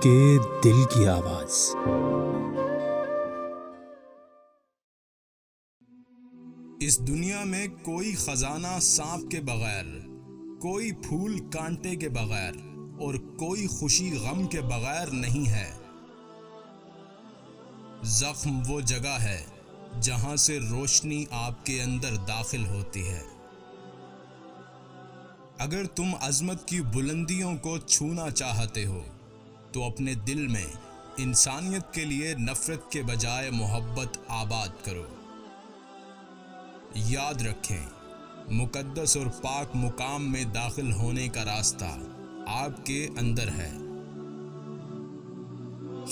کے دل کی آواز۔ اس دنیا میں کوئی خزانہ سانپ کے بغیر، کوئی پھول کانٹے کے بغیر اور کوئی خوشی غم کے بغیر نہیں ہے۔ زخم وہ جگہ ہے جہاں سے روشنی آپ کے اندر داخل ہوتی ہے۔ اگر تم عظمت کی بلندیوں کو چھونا چاہتے ہو تو اپنے دل میں انسانیت کے لیے نفرت کے بجائے محبت آباد کرو۔ یاد رکھیں، مقدس اور پاک مقام میں داخل ہونے کا راستہ آپ کے اندر ہے۔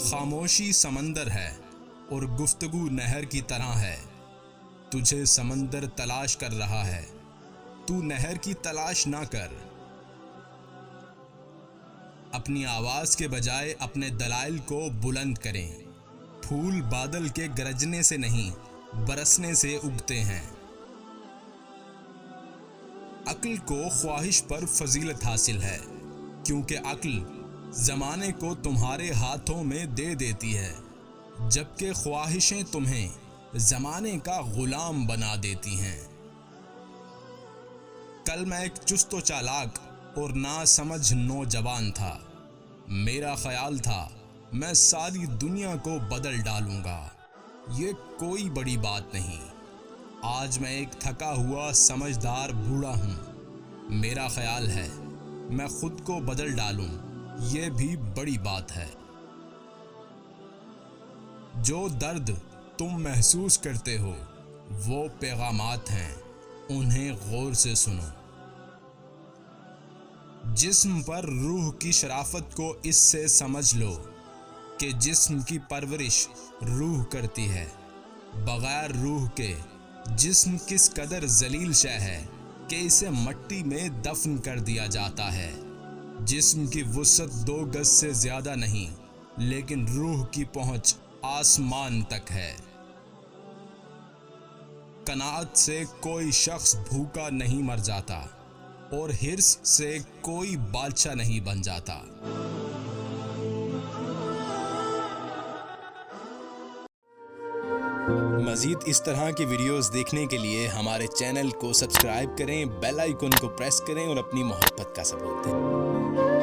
خاموشی سمندر ہے اور گفتگو نہر کی طرح ہے۔ تجھے سمندر تلاش کر رہا ہے، تو نہر کی تلاش نہ کر۔ اپنی آواز کے بجائے اپنے دلائل کو بلند کریں۔ پھول بادل کے گرجنے سے نہیں، برسنے سے اگتے ہیں۔ عقل کو خواہش پر فضیلت حاصل ہے، کیونکہ عقل زمانے کو تمہارے ہاتھوں میں دے دیتی ہے، جبکہ خواہشیں تمہیں زمانے کا غلام بنا دیتی ہیں۔ کل میں ایک چست و چالاک اور ناسمجھ نوجوان تھا۔ میرا خیال تھا میں ساری دنیا کو بدل ڈالوں گا، یہ کوئی بڑی بات نہیں۔ آج میں ایک تھکا ہوا سمجھدار بوڑھا ہوں۔ میرا خیال ہے میں خود کو بدل ڈالوں، یہ بھی بڑی بات ہے۔ جو درد تم محسوس کرتے ہو وہ پیغامات ہیں، انہیں غور سے سنو۔ جسم پر روح کی شرافت کو اس سے سمجھ لو کہ جسم کی پرورش روح کرتی ہے۔ بغیر روح کے جسم کس قدر ذلیل شے ہے کہ اسے مٹی میں دفن کر دیا جاتا ہے۔ جسم کی وسعت 2 گز سے زیادہ نہیں، لیکن روح کی پہنچ آسمان تک ہے۔ قناعت سے کوئی شخص بھوکا نہیں مر جاتا، اور حرص سے کوئی بادشاہ نہیں بن جاتا۔ مزید اس طرح کی ویڈیوز دیکھنے کے لیے ہمارے چینل کو سبسکرائب کریں، بیل آئیکن کو پریس کریں اور اپنی محبت کا ثبوت دیں۔